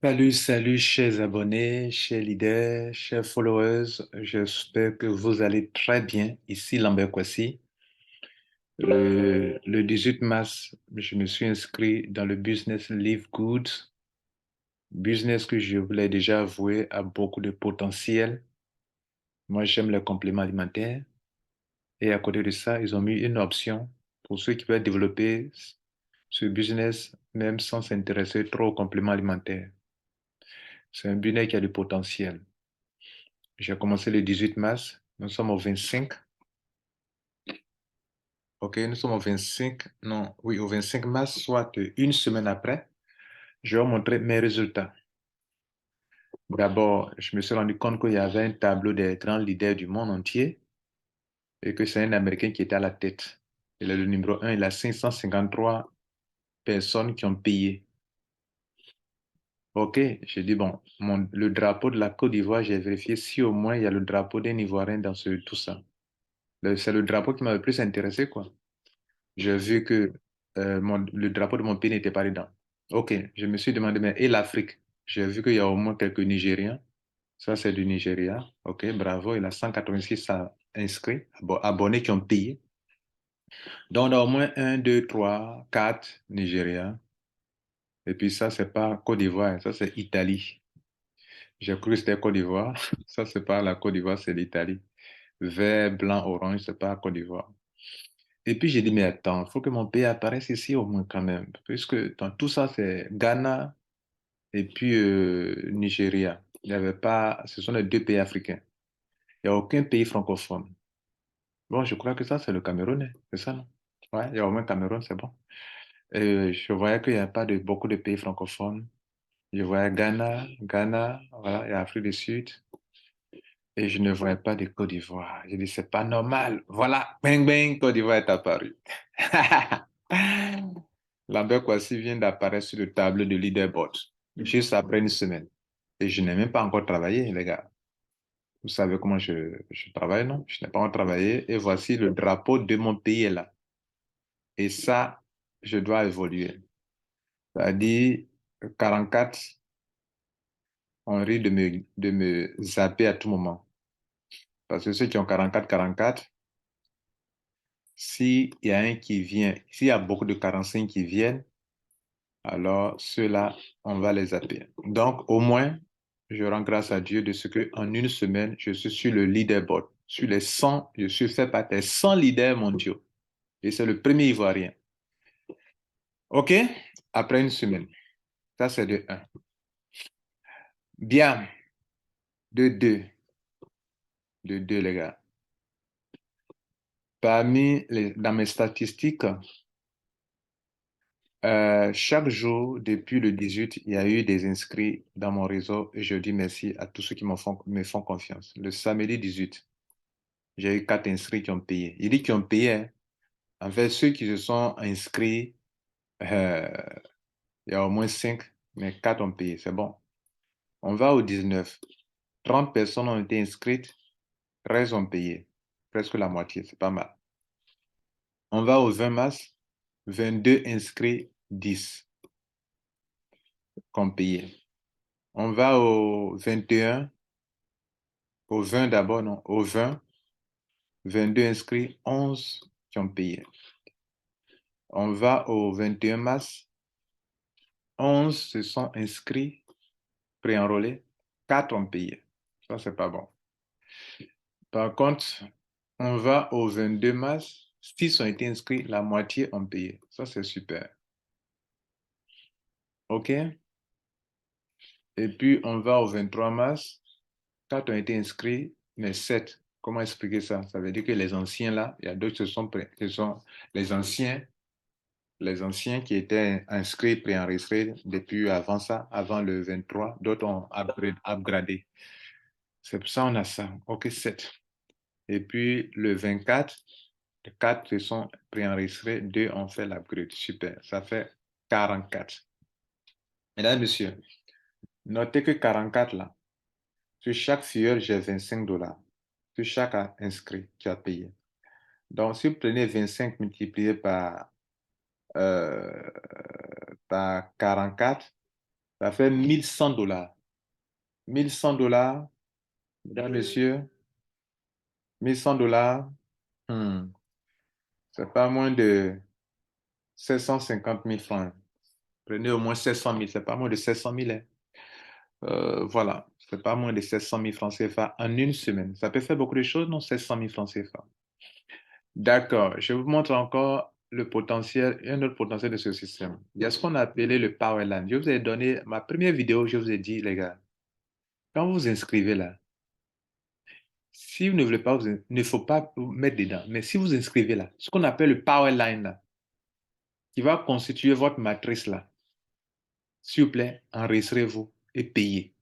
Salut, salut, chers abonnés, chers leaders, chers followers. J'espère que vous allez très bien. Ici, Lambert Kwasi. Le 18 mars, je me suis inscrit dans le business Live Good, business que je voulais déjà avouer a beaucoup de potentiel. Moi, j'aime les compléments alimentaires. Et à côté de ça, ils ont mis une option pour ceux qui veulent développer ce business, même sans s'intéresser trop aux compléments alimentaires. C'est un business qui a du potentiel. J'ai commencé le 18 mars. Nous sommes au 25. OK, nous sommes au 25. Non, oui, au 25 mars, soit une semaine après. Je vais vous montrer mes résultats. D'abord, je me suis rendu compte qu'il y avait un tableau des grands leaders du monde entier et que c'est un Américain qui était à la tête. Il est le numéro un. Il a 553 personnes qui ont payé. OK, j'ai dit, bon, le drapeau de la Côte d'Ivoire, j'ai vérifié si au moins il y a le drapeau d'un Ivoirien dans tout ça. C'est le drapeau qui m'a le plus intéressé, quoi. J'ai vu que le drapeau de mon pays n'était pas dedans. OK, je me suis demandé, mais et l'Afrique? J'ai vu qu'il y a au moins quelques Nigériens. Ça, c'est du Nigeria. OK, bravo. Il a 186 inscrits, abonnés qui ont payé. Donc, on a au moins un, 2, 3, 4 Nigériens. Et puis ça, c'est pas Côte d'Ivoire, ça, c'est Italie. J'ai cru que c'était Côte d'Ivoire. Ça, c'est pas la Côte d'Ivoire, c'est l'Italie. Vert, blanc, orange, c'est pas Côte d'Ivoire. Et puis j'ai dit, mais attends, il faut que mon pays apparaisse ici au moins quand même. Puisque dans tout ça, c'est Ghana et puis Nigeria. Il y avait pas, ce sont les deux pays africains. Il n'y a aucun pays francophone. Bon, je crois que ça, c'est le Cameroun, hein. C'est ça, non? Ouais, il y a au moins Cameroun, c'est bon. Je voyais qu'il n'y a pas de beaucoup de pays francophones. Je voyais Ghana, voilà, et Afrique du Sud. Et je ne voyais pas de Côte d'Ivoire. J'ai dit, c'est pas normal. Voilà, bang, bang, Côte d'Ivoire est apparue. Lambert Kwasi vient d'apparaître sur le tableau de leaderboard, juste après une semaine. Et je n'ai même pas encore travaillé, les gars. Vous savez comment je travaille, non? Je n'ai pas encore travaillé. Et voici le drapeau de mon pays est là. Et ça, je dois évoluer. C'est-à-dire, 44, on risque de me zapper à tout moment. Parce que ceux qui ont 44, s'il y a un qui vient, s'il y a beaucoup de 45 qui viennent, alors ceux-là, on va les zapper. Donc, au moins, je rends grâce à Dieu de ce que en une semaine, je suis sur le leaderboard. Sur les 100, je suis fait partie des 100 leaders mondiaux. Et c'est le premier Ivoirien. OK? Après une semaine. Ça, c'est de un. Bien. De 2. De 2, les gars. Dans mes statistiques, chaque jour, depuis le 18, il y a eu des inscrits dans mon réseau et je dis merci à tous ceux qui me font confiance. Le samedi 18, j'ai eu 4 inscrits qui ont payé. Il dit qu'ils ont payé, hein. En fait, ceux qui se sont inscrits, euh, il y a au moins 5, mais 4 ont payé. C'est bon. On va au 19. 30 personnes ont été inscrites, 13 ont payé. Presque la moitié, c'est pas mal. On va au 20 mars, 22 inscrits, 10 qui ont payé. On va au 21, au 20 d'abord, non, au 20, 22 inscrits, 11 qui ont payé. On va au 21 mars, 11 se sont inscrits, préenrôlés, 4 ont payé. Ça, c'est pas bon. Par contre, on va au 22 mars, 6 ont été inscrits, la moitié ont payé. Ça, c'est super. OK? Et puis, on va au 23 mars, 4 ont été inscrits, mais 7. Comment expliquer ça? Ça veut dire que les anciens là, il y a d'autres qui sont les anciens qui étaient inscrits, préenregistrés depuis avant ça, avant le 23, d'autres ont upgradé. C'est pour ça qu'on a ça. OK, 7. Et puis le 24, 4 se sont préenregistrés, 2 ont fait l'upgrade. Super. Ça fait 44. Mesdames, Messieurs, notez que 44 là, sur chaque filleul, j'ai 25 dollars. Sur chaque inscrit qui a payé. Donc, si vous prenez 25 multiplié euh, par 44, Ça fait 1100 $. 1100 $, mesdames, messieurs, 1100 $. Hmm, c'est pas moins de 750 000 francs. Prenez au moins 700 000, c'est pas moins de 700 000, hein. Voilà, c'est pas moins de 700 000 francs CFA en une semaine. Ça peut faire beaucoup de choses, non? 700 000 francs CFA. D'accord, je vous montre encore le potentiel, un autre potentiel de ce système. Il y a ce qu'on a appelé le Powerland. Je vous ai donné ma première vidéo, je vous ai dit, les gars, quand vous vous inscrivez là, si vous ne voulez pas, il ne faut pas vous mettre dedans. Mais si vous inscrivez là, ce qu'on appelle le Powerline là, qui va constituer votre matrice là, s'il vous plaît, enregistrez-vous et payez.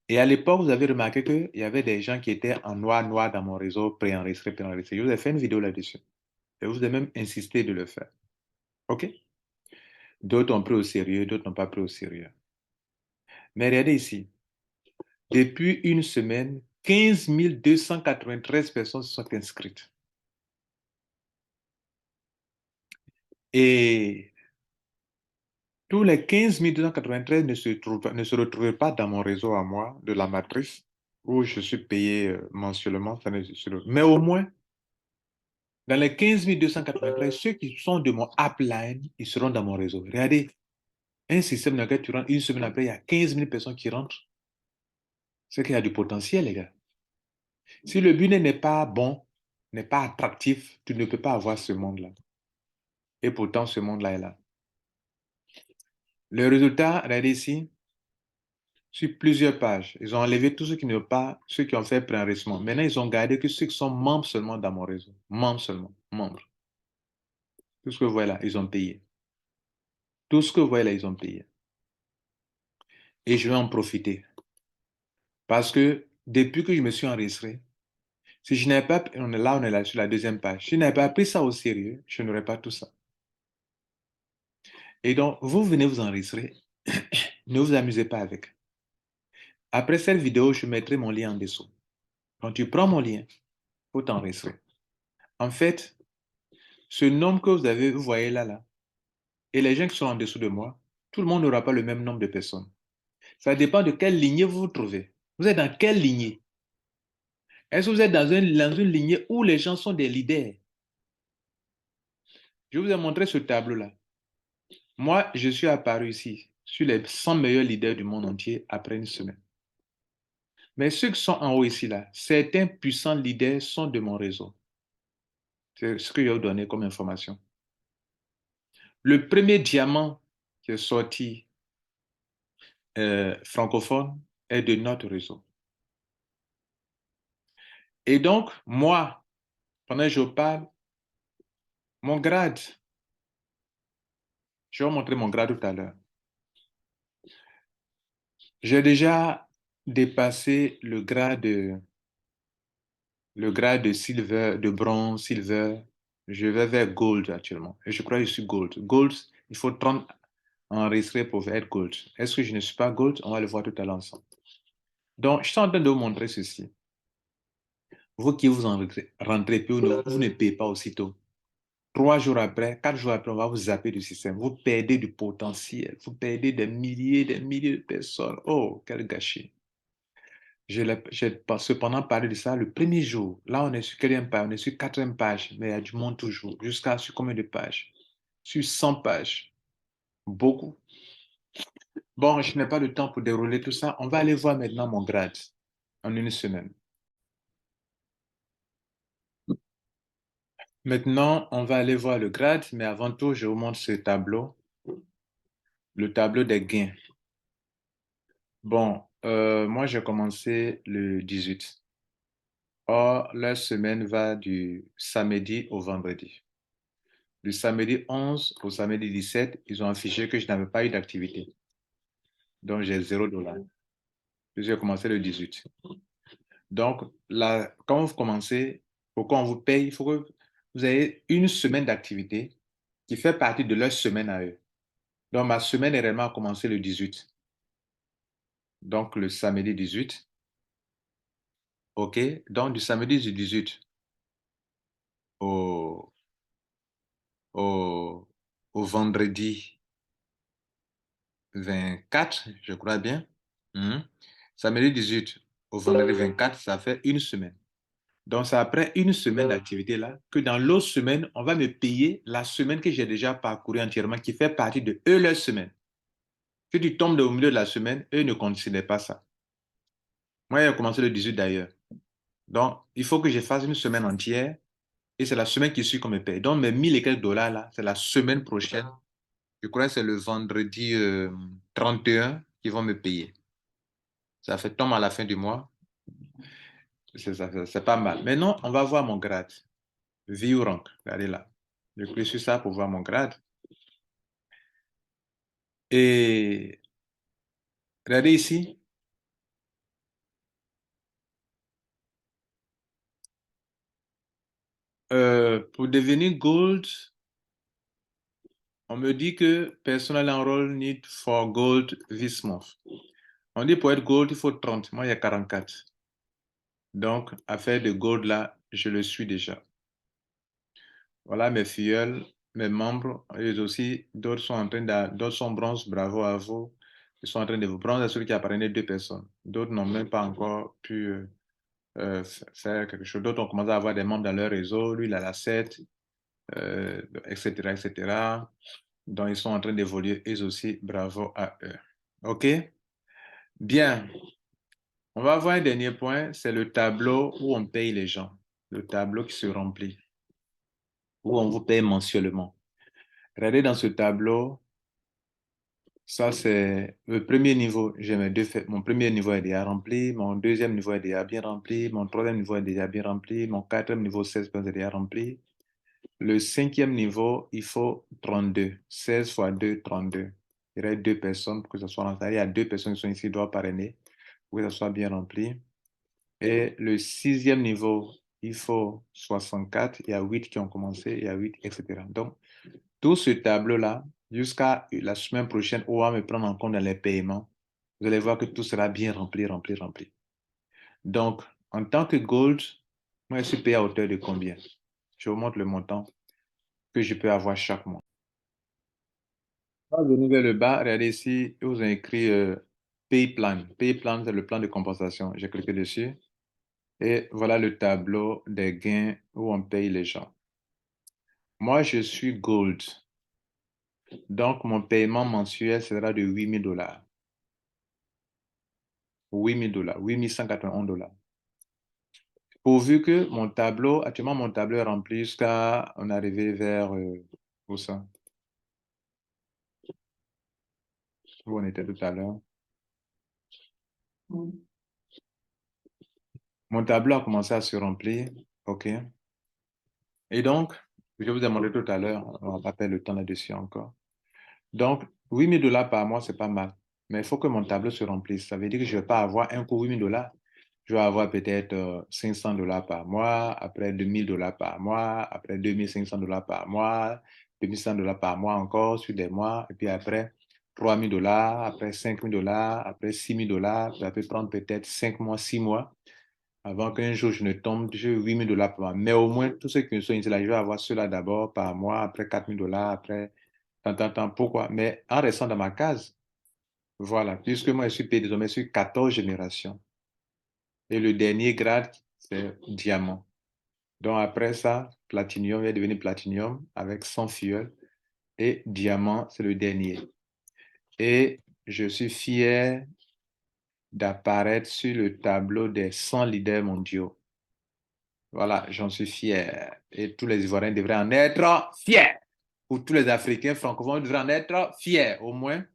Et à l'époque, vous avez remarqué qu'il y avait des gens qui étaient en noir, noir dans mon réseau, préenregistrés, préenregistrés. Je vous ai fait une vidéo là-dessus. Et je vous ai même insisté de le faire. OK? D'autres ont pris au sérieux, d'autres n'ont pas pris au sérieux. Mais regardez ici. Depuis une semaine, 15 293 personnes se sont inscrites. Et tous les 15 293 ne se retrouvaient pas dans mon réseau à moi, de la matrice, où je suis payé mensuellement. Mais au moins, dans les 15 293, ceux qui sont de mon upline, ils seront dans mon réseau. Regardez, un système dans lequel tu rentres, une semaine après, il y a 15 000 personnes qui rentrent. C'est qu'il y a du potentiel, les gars. Si le business n'est pas bon, n'est pas attractif, tu ne peux pas avoir ce monde-là. Et pourtant, ce monde-là est là. Le résultat, regardez ici, sur plusieurs pages. Ils ont enlevé tous ceux qui n'ont pas, ceux qui ont fait préenregistrement. Maintenant, ils ont gardé que ceux qui sont membres seulement dans mon réseau. Membres seulement. Membres. Tout ce que vous voyez là, ils ont payé. Tout ce que vous voyez là, ils ont payé. Et je vais en profiter. Parce que depuis que je me suis enregistré, si je n'avais pas, on est là sur la deuxième page. Si je n'avais pas pris ça au sérieux, je n'aurais pas tout ça. Et donc, vous venez vous enregistrer. Ne vous amusez pas avec. Après cette vidéo, je mettrai mon lien en dessous. Quand tu prends mon lien, il faut t'enregistrer. En fait, ce nombre que vous voyez là, là, et les gens qui sont en dessous de moi, tout le monde n'aura pas le même nombre de personnes. Ça dépend de quelle lignée vous vous trouvez. Vous êtes dans quelle lignée? Est-ce que vous êtes dans une lignée où les gens sont des leaders? Je vous ai montré ce tableau-là. Moi, je suis apparu ici sur les 100 meilleurs leaders du monde entier après une semaine. Mais ceux qui sont en haut ici, là, certains puissants leaders sont de mon réseau. C'est ce que je vais vous donner comme information. Le premier diamant qui est sorti francophone est de notre réseau. Et donc, moi, pendant que je parle, mon grade, je vais vous montrer mon grade tout à l'heure. J'ai déjà dépassé le grade de silver, de bronze, silver. Je vais vers gold actuellement. Et je crois que je suis gold. Gold, il faut 30 enregistrés pour être gold. Est-ce que je ne suis pas gold? On va le voir tout à l'heure ensemble. Donc, je suis en train de vous montrer ceci. Vous qui vous en rentrez peu, vous ne payez pas aussitôt. 3 jours après, 4 jours après, on va vous zapper du système. Vous perdez du potentiel. Vous perdez des milliers de personnes. Oh, quel gâchis. J'ai cependant parlé de ça le premier jour. Là, on est sur quatrième page, on est sur quatrième page, mais il y a du monde toujours. Jusqu'à sur combien de pages? Sur 100 pages. Beaucoup. Bon, je n'ai pas le temps pour dérouler tout ça. On va aller voir maintenant mon grade en une semaine. Maintenant, on va aller voir le grade, mais avant tout, je vous montre ce tableau, le tableau des gains. Bon, moi, j'ai commencé le 18. Or, la semaine va du samedi au vendredi. Du samedi 11 au samedi 17, ils ont affiché que je n'avais pas eu d'activité. Donc, j'ai $0. J'ai commencé le 18. Donc, là, quand vous commencez, pourquoi on vous paye? Il faut que vous ayez une semaine d'activité qui fait partie de leur semaine à eux. Donc, ma semaine est réellement commencé le 18. Donc, le samedi 18. OK. Donc, du samedi du 18 au, au, au vendredi 24, je crois bien. Mhm. Samedi 18 au vendredi 24, ça fait une semaine. Donc, c'est après une semaine d'activité là que dans l'autre semaine, on va me payer la semaine que j'ai déjà parcourue entièrement, qui fait partie de eux leur semaine. Si tu tombes au milieu de la semaine, eux ne considèrent pas ça. Moi, j'ai commencé le 18 d'ailleurs. Donc, il faut que je fasse une semaine entière et c'est la semaine qui suit qu'on me paye. Donc, mes 1000 et quelques dollars là, c'est la semaine prochaine. Je crois que c'est le vendredi 31 qu'ils vont me payer. Ça fait tombe à la fin du mois. C'est pas mal. Maintenant, on va voir mon grade. Vie ou rank. Regardez là. Je clique sur ça pour voir mon grade. Et regardez ici. Pour devenir gold, on me dit que personal enroll need for gold this month. On dit pour être gold, il faut 30. Moi, il y a 44. Donc, affaire de gold là, je le suis déjà. Voilà mes filleuls, mes membres, eux aussi, d'autres sont en train d'autres sont bronze, bravo à vous. Ils sont en train de vous bronze à celui qui appartenait deux personnes. D'autres n'ont même pas encore pu faire quelque chose. D'autres ont commencé à avoir des membres dans leur réseau. Lui, il a la 7, etc., etc. Donc, ils sont en train d'évoluer, eux aussi, bravo à eux. OK? Bien. On va voir un dernier point, c'est le tableau où on paye les gens. Le tableau qui se remplit, où on vous paye mensuellement. Regardez dans ce tableau, ça c'est le premier niveau. J'ai mes deux faits. Mon premier niveau est déjà rempli, mon deuxième niveau est déjà bien rempli, mon troisième niveau est déjà bien rempli, mon quatrième niveau 16 est déjà rempli. Le cinquième niveau, il faut 32. 16 fois 2, 32. Il reste deux personnes pour que ce soit rempli. Il y a deux personnes qui sont ici, qui doivent parrainer pour que ça soit bien rempli. Et le sixième niveau, il faut 64. Il y a 8 qui ont commencé, il y a 8, etc. Donc, tout ce tableau-là, jusqu'à la semaine prochaine, où on va me prendre en compte dans les paiements, vous allez voir que tout sera bien rempli, rempli, rempli. Donc, en tant que gold, moi, je suis payé à hauteur de combien? Je vous montre le montant que je peux avoir chaque mois. On va venir vers le bas, regardez ici, ils vous ont écrit Pay Plan. Pay Plan, c'est le plan de compensation. J'ai cliqué dessus. Et voilà le tableau des gains où on paye les gens. Moi, je suis Gold. Donc, mon paiement mensuel sera de 8 000 dollars. 8 000 dollars, 8 191 dollars. Pourvu que mon tableau, actuellement, mon tableau est rempli jusqu'à, on est arrivé vers, où ça? Où on était tout à l'heure. Mon tableau a commencé à se remplir. OK. Et donc, je vous ai demandé tout à l'heure, on va pas perdre le temps là-dessus encore. Donc, 8 000 dollars par mois, c'est pas mal. Mais il faut que mon tableau se remplisse. Ça veut dire que je ne vais pas avoir un coup 8 000 dollars. Je vais avoir peut-être 500 dollars par mois, après 2 000 dollars par mois, après 2 500 dollars par mois, 2 100 dollars par mois encore sur des mois, et puis après 3 000 dollars, après 5 000 dollars, après 6 000 dollars. Ça peut prendre peut-être 5 mois, 6 mois avant qu'un jour je ne tombe sur 8 000 dollars par mois. Mais au moins, tous ceux qui sont ici là, je vais avoir cela d'abord par mois, après 4 000 dollars, après tant. Pourquoi? Mais en restant dans ma case, voilà, puisque moi je suis payé désormais sur 14 générations. Et le dernier grade, c'est diamant. Donc après ça, platinium va devenir platinium avec 100 fioles. Et diamant, c'est le dernier. Et je suis fier d'apparaître sur le tableau des 100 leaders mondiaux. Voilà, j'en suis fier. Et tous les Ivoiriens devraient en être fiers. Ou tous les Africains francophones devraient en être fiers, au moins.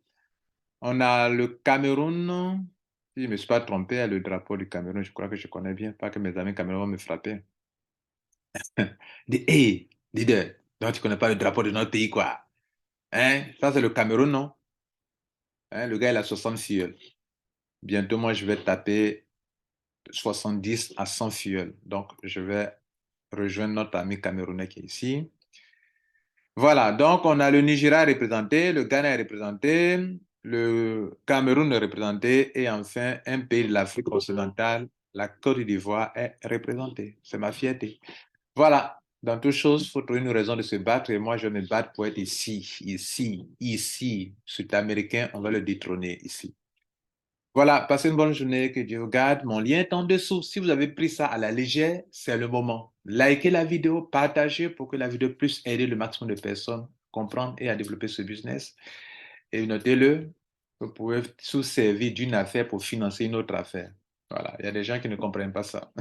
On a le Cameroun. Si je ne me suis pas trompé, le drapeau du Cameroun, je crois que je connais bien. Pas que mes amis camerounais vont me frapper. Hey, leader, donc tu ne connais pas le drapeau de notre pays, quoi. Hein? Ça, c'est le Cameroun, non? Hein? Le gars, il a 60 filleuls. Bientôt, moi, je vais taper 70 à 100 filleuls. Donc, je vais rejoindre notre ami camerounais qui est ici. Voilà, donc on a le Nigeria représenté, le Ghana est représenté, le Cameroun est représenté et enfin un pays de l'Afrique occidentale, la Côte d'Ivoire est représenté. C'est ma fierté. Voilà, Dans toute chose, il faut trouver une raison de se battre. Et moi, je me bats pour être ici, ici, ici. Cet Américain, on va le détrôner ici. Voilà, passez une bonne journée, que Dieu vous garde. Mon lien est en dessous. Si vous avez pris ça à la légère, c'est le moment. Likez la vidéo, partagez pour que la vidéo puisse aider le maximum de personnes à comprendre et à développer ce business. Et notez-le, vous pouvez vous servir d'une affaire pour financer une autre affaire. Voilà, il y a des gens qui ne comprennent pas ça.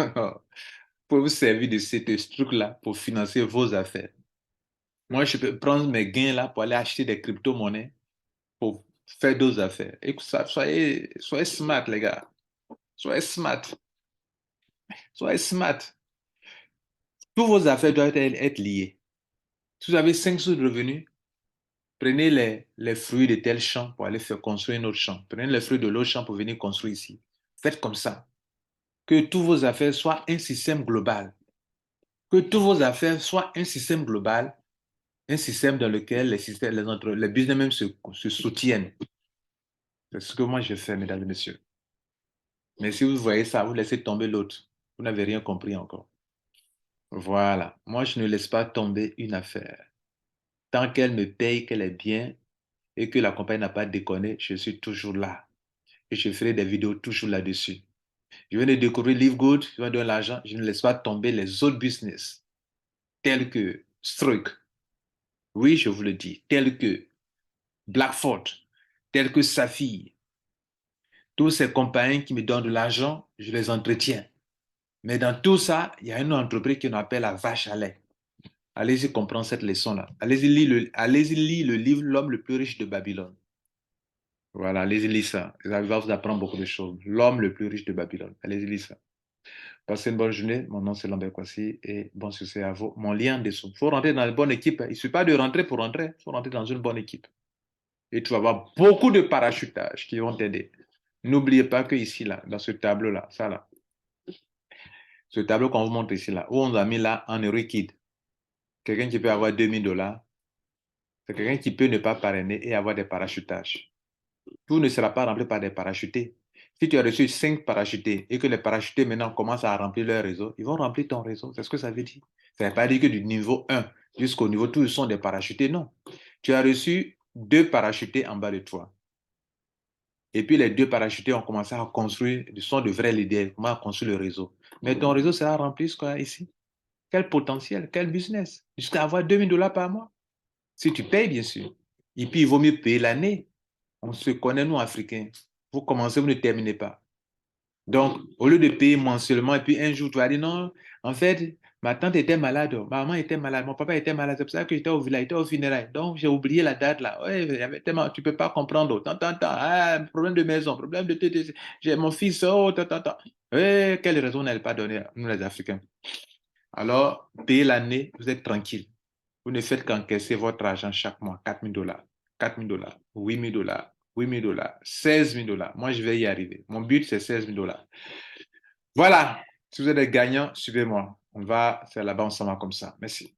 Vous pouvez vous servir de ce truc-là pour financer vos affaires. Moi, je peux prendre mes gains là pour aller acheter des crypto-monnaies pour faire d'autres affaires. Et soyez smart, les gars. Soyez smart. Soyez smart. Toutes vos affaires doivent être liées. Si vous avez 5 sources de revenus, prenez les fruits de tel champ pour aller faire construire un autre champ. Prenez les fruits de l'autre champ pour venir construire ici. Faites comme ça. Que toutes vos affaires soient un système global. Que toutes vos affaires soient un système global, un système dans lequel les business même se soutiennent. C'est ce que moi je fais, mesdames et messieurs. Mais si vous voyez ça, vous laissez tomber l'autre. Vous n'avez rien compris encore. Voilà. Moi, je ne laisse pas tomber une affaire. Tant qu'elle me paye, qu'elle est bien et que la compagnie n'a pas déconné, je suis toujours là. Et je ferai des vidéos toujours là-dessus. Je viens de découvrir Live Good, je viens de l'argent, je ne laisse pas tomber les autres business, tels que Struck. Oui, je vous le dis, tels que Blackford, tels que Saphir. Tous ces compagnies qui me donnent de l'argent, je les entretiens. Mais dans tout ça, il y a une entreprise qu'on appelle la vache à lait. Allez-y comprendre cette leçon-là. Allez-y lire le livre L'homme le plus riche de Babylone. Voilà, allez-y lire ça. Ça va vous apprendre beaucoup de choses. L'homme le plus riche de Babylone. Allez-y lire ça. Passez une bonne journée. Mon nom, c'est Lambert Kwasi et bon succès à vous. Mon lien en dessous. Il faut rentrer dans une bonne équipe. Il ne suffit pas de rentrer pour rentrer. Il faut rentrer dans une bonne équipe. Et tu vas avoir beaucoup de parachutages qui vont t'aider. N'oubliez pas que ici, là, dans ce tableau-là, ça là, ce tableau qu'on vous montre ici, là, où on a mis là en liquide, quelqu'un qui peut avoir $2000, c'est quelqu'un qui peut ne pas parrainer et avoir des parachutages. Tout ne sera pas rempli par des parachutés. Si tu as reçu 5 parachutés et que les parachutés maintenant commencent à remplir leur réseau, ils vont remplir ton réseau. C'est ce que ça veut dire. Ça ne veut pas dire que du niveau 1 jusqu'au niveau tous sont des parachutés. Non. Tu as reçu 2 parachutés en bas de toi. Et puis les 2 parachutés ont commencé à construire, ils sont de vrais leaders, comment construire le réseau. Mais ton réseau sera rempli quoi, ici. Quel potentiel, quel business. Jusqu'à avoir $2000 par mois. Si tu payes, bien sûr. Et puis, il vaut mieux payer l'année. On se connaît, nous, Africains. Vous commencez, vous ne terminez pas. Donc, au lieu de payer mensuellement, et puis un jour, tu vas dire non, en fait, ma tante était malade, ma maman était malade, mon papa était malade, c'est pour ça que j'étais au village, j'étais au funérailles. Donc, j'ai oublié la date là. Ouais, il y avait tellement, tu ne peux pas comprendre. Tant, tant, tant. Ah, problème de maison, problème de tété. J'ai mon fils, oh, tant, tant, tant. Quelle raison n'elle pas donnée, nous les Africains? Alors, payez l'année, vous êtes tranquille. Vous ne faites qu'encaisser votre argent chaque mois, $4000, $4000, $8000, $8000, $16 000. Moi, je vais y arriver. Mon but, c'est $16 000. Voilà. Si vous êtes des gagnants, suivez-moi. On va faire là-bas ensemble comme ça. Merci.